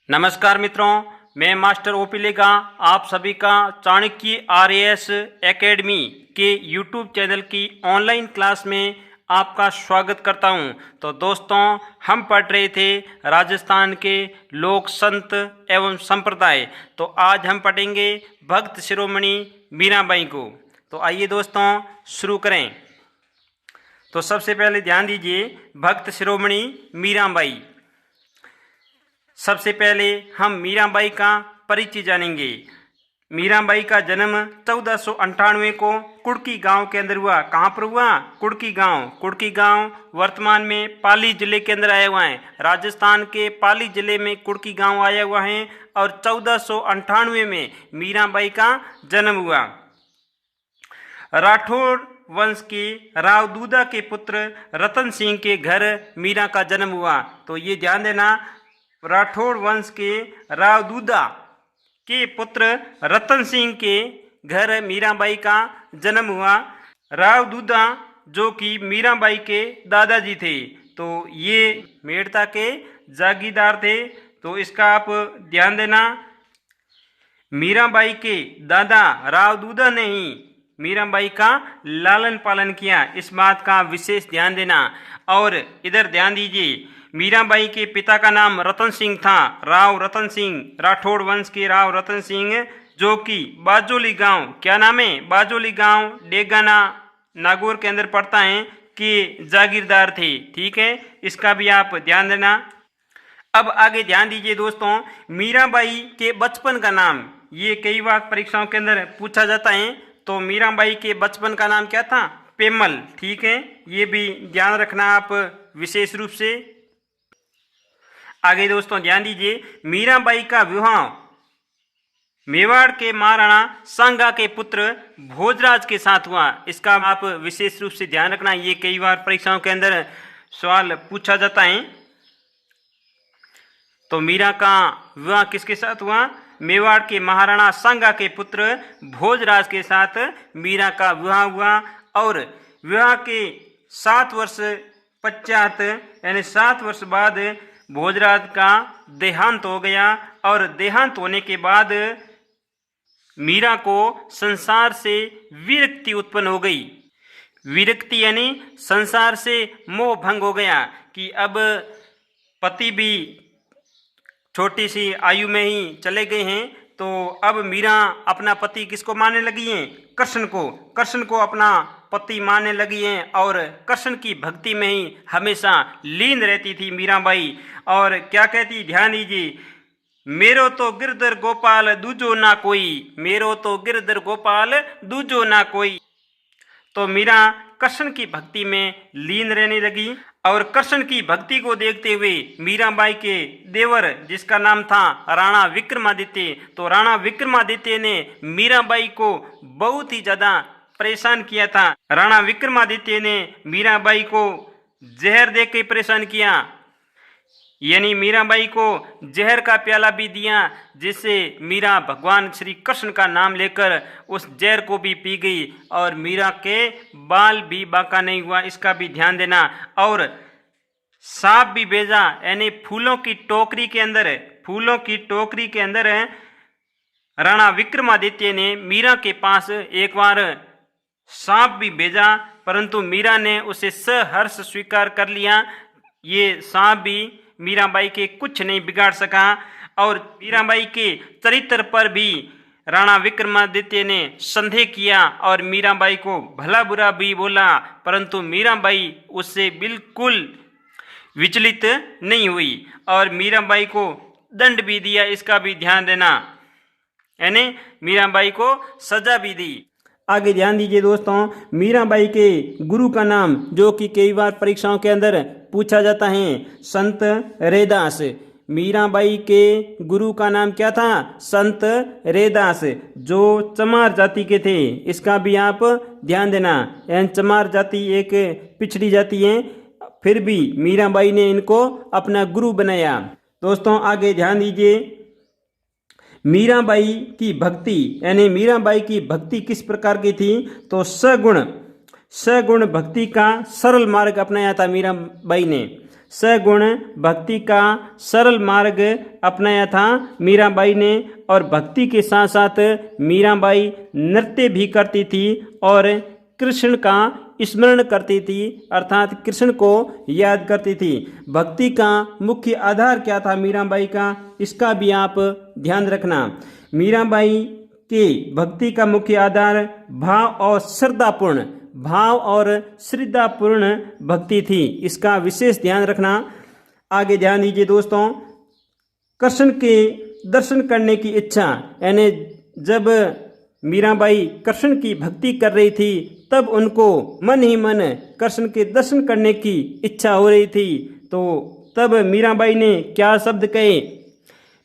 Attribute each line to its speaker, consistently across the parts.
Speaker 1: नमस्कार मित्रों, मैं मास्टर ओपी लेगा आप सभी का चाणक्य आरएएस एकेडमी के यूट्यूब चैनल की ऑनलाइन क्लास में आपका स्वागत करता हूं। तो दोस्तों, हम पढ़ रहे थे राजस्थान के लोक संत एवं संप्रदाय। तो आज हम पढ़ेंगे भक्त शिरोमणि मीराबाई को। तो आइए दोस्तों शुरू करें। तो सबसे पहले ध्यान दीजिए, भक्त शिरोमणि मीराबाई। सबसे पहले हम मीराबाई का परिचय जानेंगे। मीराबाई का जन्म 1498 को कुड़की गांव के अंदर हुआ। कहाँ पर हुआ? कुड़की गांव। कुड़की गांव वर्तमान में पाली जिले के अंदर आया हुआ है। राजस्थान के पाली जिले में कुड़की गांव आया हुआ है और 1498 में मीराबाई का जन्म हुआ। राठौड़ वंश के राव दूधा के पुत्र रतन सिंह के घर मीरा का जन्म हुआ। तो ये ध्यान देना, राठौड़ वंश के राव दूधा के पुत्र रतन सिंह के घर मीराबाई का जन्म हुआ। राव दूधा जो कि मीराबाई के दादाजी थे, तो ये मेड़ता के जागीरदार थे। तो इसका आप ध्यान देना, मीराबाई के दादा राव दूधा ने ही मीराबाई का लालन पालन किया, इस बात का विशेष ध्यान देना। और इधर ध्यान दीजिए, मीराबाई के पिता का नाम रतन सिंह था, राव रतन सिंह, राठौड़ वंश के राव रतन सिंह, जो कि बाजोली गांव, क्या नाम है? बाजोली गांव, डेगाना नागौर के अंदर पड़ता है, कि जागीरदार थे। ठीक है, इसका भी आप ध्यान देना। अब आगे ध्यान दीजिए दोस्तों, मीराबाई के बचपन का नाम, ये कई बार परीक्षाओं के अंदर पूछा जाता है। तो मीराबाई के बचपन का नाम क्या था? पेमल। ठीक है, ये भी ध्यान रखना आप विशेष रूप से। आगे दोस्तों ध्यान दीजिए, मीराबाई का विवाह मेवाड़ के महाराणा सांगा के पुत्र भोजराज के साथ हुआ। इसका आप विशेष रूप से ध्यान रखना, ये कई बार परीक्षाओं के अंदर सवाल पूछा जाता है। तो मीरा का विवाह किसके साथ हुआ? मेवाड़ के महाराणा सांगा के पुत्र भोजराज के साथ मीरा का विवाह हुआ। और विवाह के 7 वर्ष पश्चात, यानी 7 वर्ष बाद भोजराज का देहांत हो गया। और देहांत होने के बाद मीरा को संसार से विरक्ति उत्पन्न हो गई। विरक्ति यानी संसार से मोह भंग हो गया, कि अब पति भी छोटी सी आयु में ही चले गए हैं। तो अब मीरा अपना पति किसको मानने लगी हैं? कृष्ण को। कृष्ण को अपना पति मानने लगी हैं और कृष्ण की भक्ति में ही हमेशा लीन रहती थी मीराबाई। और क्या कहती, ध्यान दीजिए, मेरो तो गिरधर गोपाल दूजो ना कोई, मेरो तो गिरधर गोपाल दूजो ना कोई। तो मीरा कृष्ण की भक्ति में लीन रहने लगी। और कृष्ण की भक्ति को देखते हुए मीराबाई के देवर, जिसका नाम था राणा विक्रमादित्य, तो राणा विक्रमादित्य ने मीराबाई को बहुत ही ज्यादा परेशान किया था। राणा विक्रमादित्य ने मीराबाई को जहर दे के परेशान किया, यानी मीराबाई को जहर का प्याला भी दिया, जिससे मीरा भगवान श्री कृष्ण का नाम लेकर उस जहर को भी पी गई। और मीरा के बाल भी बांका नहीं हुआ, इसका भी ध्यान देना। और सांप भी भेजा, यानी फूलों की टोकरी के अंदर, फूलों की टोकरी के अंदर राणा विक्रमादित्य ने मीरा के पास एक बार सांप भी भेजा, परंतु मीरा ने उसे सहर्ष स्वीकार कर लिया। ये सांप भी मीराबाई के कुछ नहीं बिगाड़ सका। और मीराबाई के चरित्र पर भी राणा विक्रमादित्य ने संदेह किया और मीराबाई को भला बुरा भी बोला, परंतु मीराबाई उससे बिल्कुल विचलित नहीं हुई और मीराबाई को दंड भी दिया, इसका भी ध्यान देना, यानी मीराबाई को सजा भी दी। आगे ध्यान दीजिए दोस्तों, मीराबाई के गुरु का नाम, जो कि कई बार परीक्षाओं के अंदर पूछा जाता है, संत रैदास। मीराबाई के गुरु का नाम क्या था? संत रैदास, जो चमार जाति के थे, इसका भी आप ध्यान देना। यानी चमार जाति एक पिछड़ी जाति है, फिर भी मीराबाई ने इनको अपना गुरु बनाया। दोस्तों आगे ध्यान दीजिए, मीराबाई की भक्ति, यानी मीराबाई की भक्ति किस प्रकार की थी? तो सगुण भक्ति का सरल मार्ग अपनाया था मीराबाई ने। सगुण भक्ति का सरल मार्ग अपनाया था मीराबाई ने, और भक्ति के साथ साथ मीराबाई नृत्य भी करती थी और कृष्ण का स्मरण करती थी, अर्थात कृष्ण को याद करती थी। भक्ति का मुख्य आधार क्या था मीराबाई का, इसका भी आप ध्यान रखना। मीराबाई के भक्ति का मुख्य आधार भाव और श्रद्धापूर्ण भक्ति थी, इसका विशेष ध्यान रखना। आगे ध्यान दीजिए दोस्तों, कृष्ण के दर्शन करने की इच्छा, यानी जब मीराबाई कृष्ण की भक्ति कर रही थी तब उनको मन ही मन कृष्ण के दर्शन करने की इच्छा हो रही थी। तो तब मीराबाई ने क्या शब्द कहे,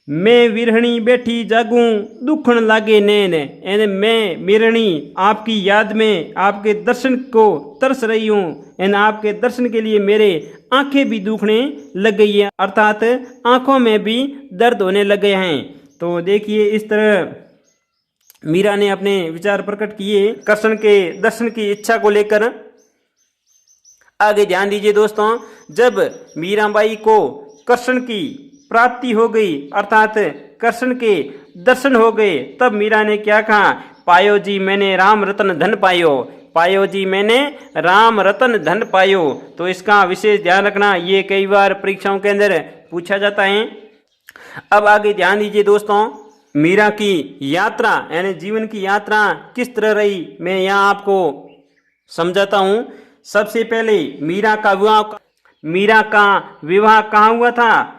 Speaker 1: मैं विरहणी बैठी जागूं दुखण लागे नैन, यानी मैं विरहणी आपकी याद में आपके दर्शन को तरस रही हूँ, यानी आपके दर्शन के लिए मेरे आंखें भी दुखने लग गई है, अर्थात आंखों में भी दर्द होने लग गए हैं। तो देखिए इस तरह मीरा ने अपने विचार प्रकट किए कृष्ण के दर्शन की इच्छा को लेकर। आगे ध्यान दीजिए दोस्तों, जब मीराबाई को कृष्ण की प्राप्ति हो गई, अर्थात कृष्ण के दर्शन हो गए, तब मीरा ने क्या कहा, पायो जी मैंने राम रतन धन पायो, पायो जी मैंने राम रतन धन पायो। तो इसका विशेष ध्यान रखना, ये कई बार परीक्षाओं के अंदर पूछा जाता है। अब आगे ध्यान दीजिए दोस्तों, मीरा की यात्रा यानी जीवन की यात्रा किस तरह रही, मैं यहाँ आपको समझाता हूँ। सबसे पहले मीरा का विवाह कहाँ हुआ था,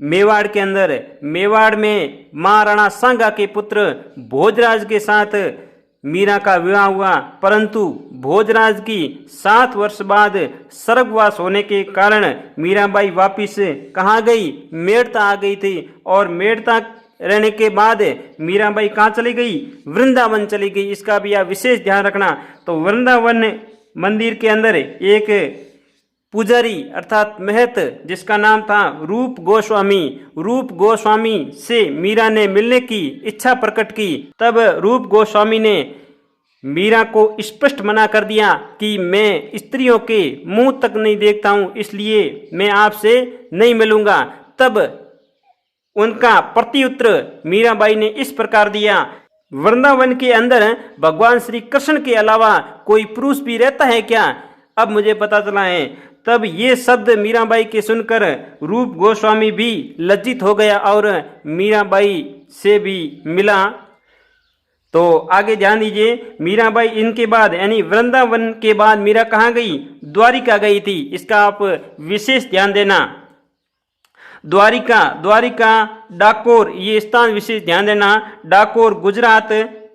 Speaker 1: मेवाड़ के अंदर। मेवाड़ में महाराणा सांगा के पुत्र भोजराज के साथ मीरा का विवाह हुआ, परंतु भोजराज की 7 वर्ष बाद स्वर्गवास होने के कारण मीराबाई वापिस कहाँ गई, मेड़ता आ गई थी। और मेड़ता रहने के बाद मीराबाई कहाँ चली गई, वृंदावन चली गई, इसका भी आप विशेष ध्यान रखना। तो वृंदावन मंदिर के अंदर एक पुजारी अर्थात महत जिसका नाम था रूप गोस्वामी से मीरा ने मिलने की इच्छा प्रकट की। तब रूप गोस्वामी ने मीरा को स्पष्ट मना कर दिया कि मैं स्त्रियों के मुंह तक नहीं देखता हूँ, इसलिए मैं आपसे नहीं मिलूंगा। तब उनका प्रत्युत्तर मीराबाई ने इस प्रकार दिया, वृंदावन के अंदर भगवान श्री कृष्ण के अलावा कोई पुरुष भी रहता है क्या, अब मुझे पता चला है। तब ये शब्द मीराबाई के सुनकर रूप गोस्वामी भी लज्जित हो गया और मीराबाई से भी मिला। तो आगे ध्यान दीजिए, मीराबाई इनके बाद यानी वृंदावन के बाद मीरा कहाँ गई, द्वारिका गई थी, इसका आप विशेष ध्यान देना। द्वारिका डाकोर, ये स्थान विशेष ध्यान देना। डाकोर गुजरात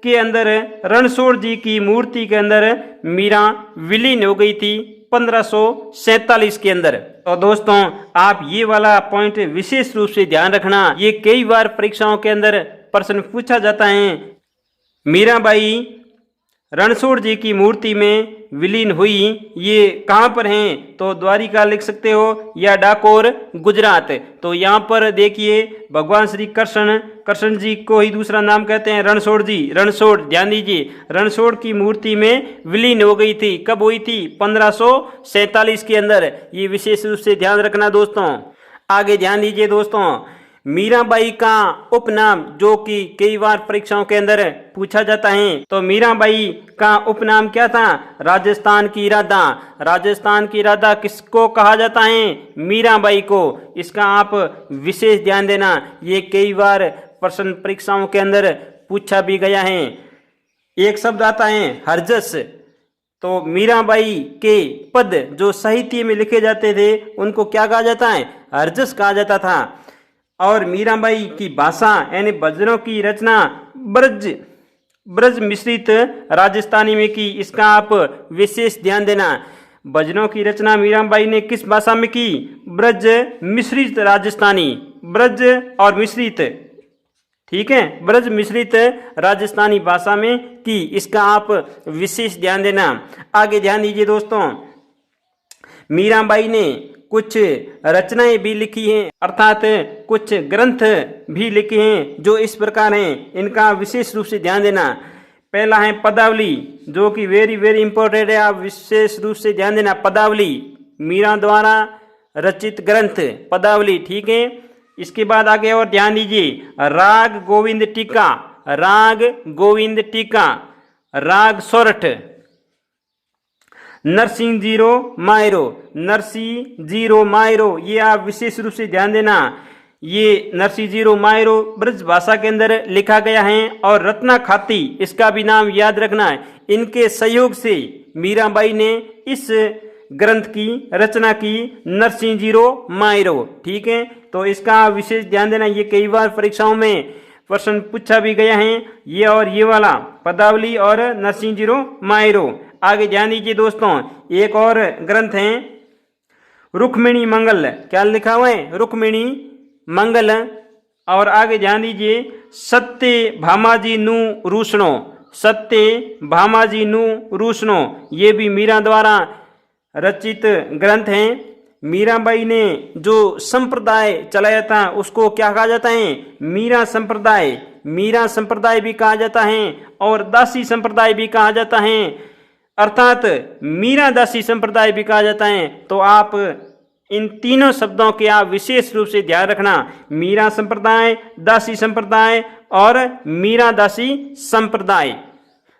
Speaker 1: के अंदर रणछोड़ जी की मूर्ति के अंदर मीरा विलीन हो गई थी 1547 के अंदर। तो दोस्तों आप ये वाला पॉइंट विशेष रूप से ध्यान रखना, ये कई बार परीक्षाओं के अंदर प्रश्न पूछा जाता है। मीराबाई रणछोड़ जी की मूर्ति में विलीन हुई, ये कहाँ पर हैं, तो द्वारिका लिख सकते हो या डाकोर गुजरात। तो यहाँ पर देखिए भगवान श्री कृष्ण जी को ही दूसरा नाम कहते हैं रणछोड़ जी। रणछोड़ ध्यान दीजिए, रणछोड़ की मूर्ति में विलीन हो गई थी, कब हुई थी, 1547 के अंदर। ये विशेष रूप से ध्यान रखना दोस्तों। आगे ध्यान दीजिए दोस्तों, मीराबाई का उपनाम जो कि कई बार परीक्षाओं के अंदर पूछा जाता है, तो मीराबाई का उपनाम क्या था, राजस्थान की राधा। राजस्थान की राधा किसको कहा जाता है, मीराबाई को, इसका आप विशेष ध्यान देना। ये कई बार प्रश्न परीक्षाओं के अंदर पूछा भी गया है। एक शब्द आता है हरजस, तो मीराबाई के पद जो साहित्य में लिखे जाते थे उनको क्या कहा जाता है, हरजस कहा जाता था। और मीराबाई की भाषा यानी भजनों की रचना ब्रज मिश्रित राजस्थानी में की, इसका आप विशेष ध्यान देना। भजनों की रचना मीराबाई ने किस भाषा में की, ब्रज मिश्रित राजस्थानी, ब्रज और मिश्रित, ठीक है, ब्रज मिश्रित राजस्थानी भाषा में की, इसका आप विशेष ध्यान देना। आगे ध्यान दीजिए दोस्तों, मीराबाई ने कुछ रचनाएं भी लिखी हैं, अर्थात कुछ ग्रंथ भी लिखे हैं जो इस प्रकार हैं, इनका विशेष रूप से ध्यान देना। पहला है पदावली, जो कि वेरी वेरी इंपॉर्टेंट है, आप विशेष रूप से ध्यान देना। पदावली मीरा द्वारा रचित ग्रंथ पदावली, ठीक है। इसके बाद आगे और ध्यान दीजिए, राग गोविंद टीका, राग गोविंद टीका, राग सोरठ, नरसिंह जीरो मायरो, नरसिंह जीरो मायरो, ये आप विशेष रूप से ध्यान देना। ये नरसिंह जीरो मायरो ब्रज भाषा के अंदर लिखा गया है। और रत्ना खाती, इसका भी नाम याद रखना है। इनके सहयोग से मीराबाई ने इस ग्रंथ की रचना की, नरसिंह जीरो मायरो, ठीक है। तो इसका विशेष ध्यान देना, ये कई बार परीक्षाओं में प्रश्न पूछा भी गया है, ये और ये वाला पदावली और नरसिंह जीरो मायरो। आगे ध्यान दीजिए दोस्तों, एक और ग्रंथ है रुक्मिणी मंगल, क्या लिखा हुआ है, रुक्मिणी मंगल। और आगे ध्यान दीजिए, सत्य भामाजी नु रूसणो, सत्य भामाजी नु रूसणो, ये भी मीरा द्वारा रचित ग्रंथ हैं। मीराबाई ने जो संप्रदाय चलाया था उसको क्या कहा जाता है, मीरा संप्रदाय, मीरा संप्रदाय भी कहा जाता है और दासी संप्रदाय भी कहा जाता है, अर्थात मीरा दासी संप्रदाय भी कहा जाता है। तो आप इन तीनों शब्दों के आप विशेष रूप से ध्यान रखना, मीरा संप्रदाय, दासी संप्रदाय और मीरा दासी संप्रदाय।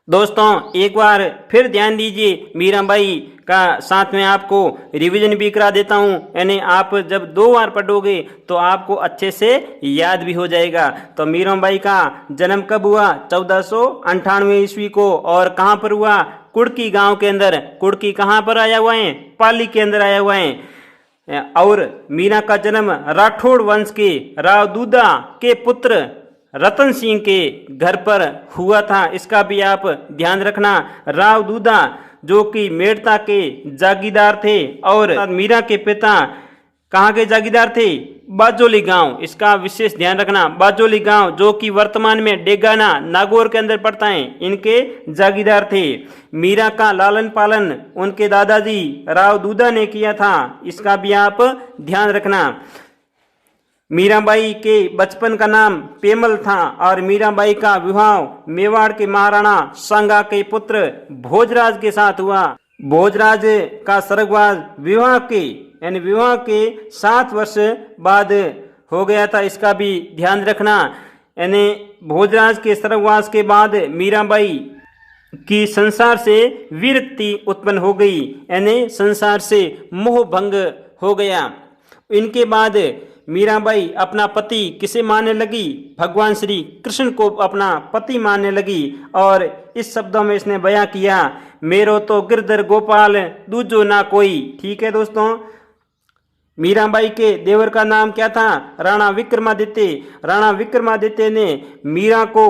Speaker 1: दोस्तों एक बार फिर ध्यान दीजिए, मीराबाई का साथ में आपको रिवीजन भी करा देता हूँ, यानी आप जब 2 बार पढ़ोगे तो आपको अच्छे से याद भी हो जाएगा। तो मीराबाई का जन्म कब हुआ, 1498 ईस्वी को, और कहाँ पर हुआ, कुड़की गांव के अंदर। कुड़की कहाँ पर आया हुआ है, पाली के अंदर आया हुआ है। और मीरा का जन्म राठौड़ वंश के राव दूदा के पुत्र रतन सिंह के घर पर हुआ था, इसका भी आप ध्यान रखना। राव दूदा जो कि मेड़ता के जागीरदार थे और मीरा के पिता कहाँ के जागीरदार थे, बाजोली गांव, इसका विशेष ध्यान रखना। बाजोली गांव जो कि वर्तमान में डेगाना नागौर के अंदर पड़ता है, इनके जागीरदार थे। मीरा का लालन पालन उनके दादाजी राव दूदा ने किया था, इसका भी आप ध्यान रखना। मीराबाई के बचपन का नाम पेमल था और मीराबाई का विवाह मेवाड़ के महाराणा सांगा के पुत्र भोजराज के साथ हुआ। भोजराज का स्वर्गवास विवाह के 7 वर्ष बाद हो गया था, इसका भी ध्यान रखना। यानी भोजराज के स्वर्गवास के बाद मीराबाई की संसार से विरक्ति उत्पन्न हो गई, यानी संसार से मोह भंग हो गया। इनके बाद मीराबाई अपना पति किसे मानने लगी, भगवान श्री कृष्ण को अपना पति मानने लगी। और इस शब्दों में इसने बयां किया, मेरो तो गिरधर गोपाल दूजो ना कोई। ठीक है दोस्तों, मीराबाई के देवर का नाम क्या था, राणा विक्रमादित्य। राणा विक्रमादित्य ने मीरा को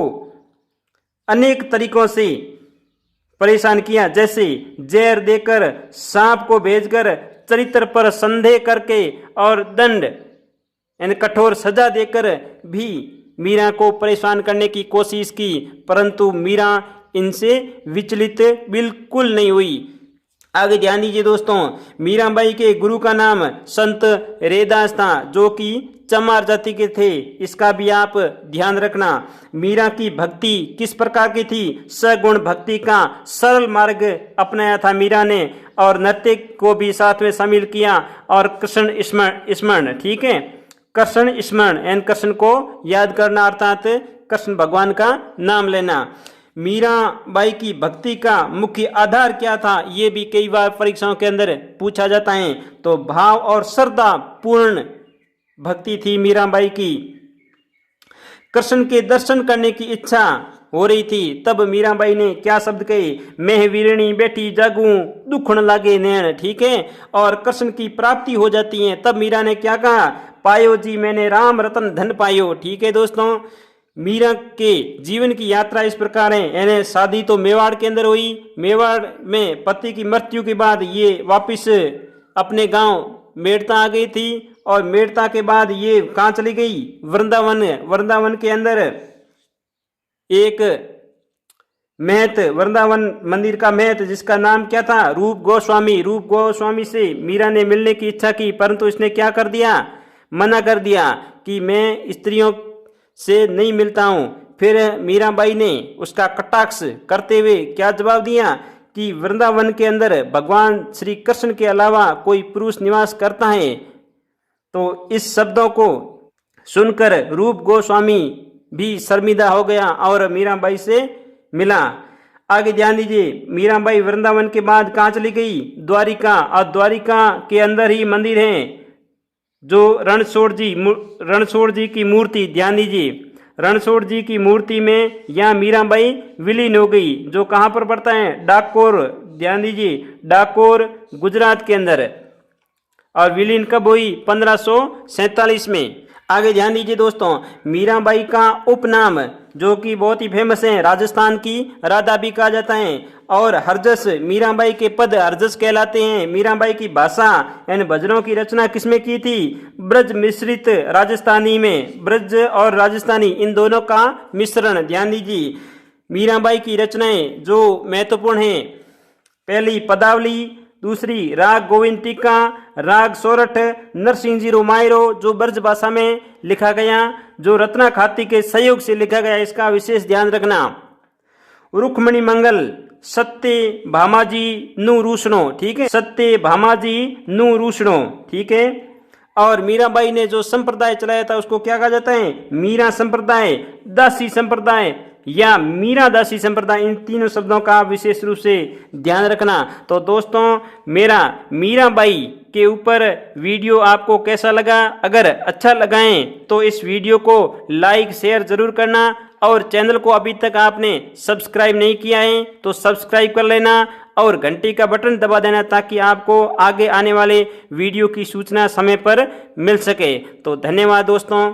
Speaker 1: अनेक तरीकों से परेशान किया, जैसे जहर देकर, सांप को भेजकर, चरित्र पर संदेह करके और दंड यानी कठोर सजा देकर भी मीरा को परेशान करने की कोशिश की, परंतु मीरा इनसे विचलित बिल्कुल नहीं हुई। आगे ध्यान दीजिए दोस्तों, मीराबाई के गुरु का नाम संत रेदास था, जो कि चमार जाति के थे, इसका भी आप ध्यान रखना। मीरा की भक्ति किस प्रकार की थी, सगुण भक्ति का सरल मार्ग अपनाया था मीरा ने, और नृत्य को भी साथ में शामिल किया और कृष्ण स्मरण, ठीक है, कृष्ण स्मरण एंड कृष्ण को याद करना, अर्थात कृष्ण भगवान का नाम लेना। मीराबाई की भक्ति का मुख्य आधार क्या था, ये भी कई बार परीक्षाओं के अंदर पूछा जाता है। तो भाव और श्रद्धा पूर्ण भक्ति थी मीराबाई की। कृष्ण के दर्शन करने की इच्छा हो रही थी, तब मीराबाई ने क्या शब्द कहे, मैं वीरणी बैठी जागूं दुखण लागे नैन, ठीक है, और कृष्ण की प्राप्ति हो जाती है। तब मीरा ने क्या कहा, पायो जी मैंने राम रतन धन पायो। ठीक है दोस्तों, मीरा के जीवन की यात्रा इस प्रकार है, यानी शादी तो मेवाड़ के अंदर हुई, मेवाड़ में पति की मृत्यु के बाद ये वापस अपने गांव मेड़ता आ गई थी, और मेड़ता के बाद ये कहाँ चली गई, वृंदावन। वृंदावन के अंदर एक महत, वृंदावन मंदिर का महत, जिसका नाम क्या था, रूप गोस्वामी। रूप गोस्वामी से मीरा ने मिलने की इच्छा की, परंतु इसने क्या कर दिया, मना कर दिया कि मैं स्त्रियों से नहीं मिलता हूँ। फिर मीराबाई ने उसका कटाक्ष करते हुए क्या जवाब दिया कि वृंदावन के अंदर भगवान श्री कृष्ण के अलावा कोई पुरुष निवास करता है, तो इस शब्दों को सुनकर रूप गोस्वामी भी शर्मिंदा हो गया और मीराबाई से मिला। आगे ध्यान दीजिए, मीराबाई वृंदावन के बाद कहाँ चली गई? द्वारिका। और द्वारिका के अंदर ही मंदिर है जो रणछोड़ जी की मूर्ति, ध्यान दीजिए, रणछोड़ जी की मूर्ति में यहाँ मीराबाई विलीन हो गई, जो कहाँ पर पड़ता है? डाकोर, ध्यान दीजिए, डाकोर गुजरात के अंदर। और विलीन कब हुई? 1547 में। आगे ध्यान दीजिए दोस्तों, मीराबाई का उपनाम जो कि बहुत ही फेमस है, राजस्थान की राधा भी कहा जाता है। और हरजस, मीराबाई के पद हरजस कहलाते हैं। मीराबाई की भाषा यानी भजनों की रचना किसमें की थी? ब्रज मिश्रित राजस्थानी में। ब्रज और राजस्थानी इन दोनों का मिश्रण। ध्यान दीजिए, मीराबाई की रचनाएं जो महत्वपूर्ण हैं, पहली पदावली, दूसरी राग गोविंद टीका, राग सोरठ, नरसिंह जी रोमायरो जो ब्रज भाषा में लिखा गया, जो रत्ना खाती के सहयोग से लिखा गया, इसका विशेष ध्यान रखना। रुक्मणी मंगल, सत्य भामाजी नु रूषणो, ठीक है, सत्य भामाजी नु रूषणो, ठीक है। और मीराबाई ने जो संप्रदाय चलाया था उसको क्या कहा जाता है? मीरा संप्रदाय, दासी संप्रदाय या मीरा दासी संप्रदाय। इन तीनों शब्दों का विशेष रूप से ध्यान रखना। तो दोस्तों, मेरा मीराबाई के ऊपर वीडियो आपको कैसा लगा? अगर अच्छा लगाएं तो इस वीडियो को लाइक शेयर जरूर करना, और चैनल को अभी तक आपने सब्सक्राइब नहीं किया है तो सब्सक्राइब कर लेना और घंटी का बटन दबा देना, ताकि आपको आगे आने वाले वीडियो की सूचना समय पर मिल सके। तो धन्यवाद दोस्तों।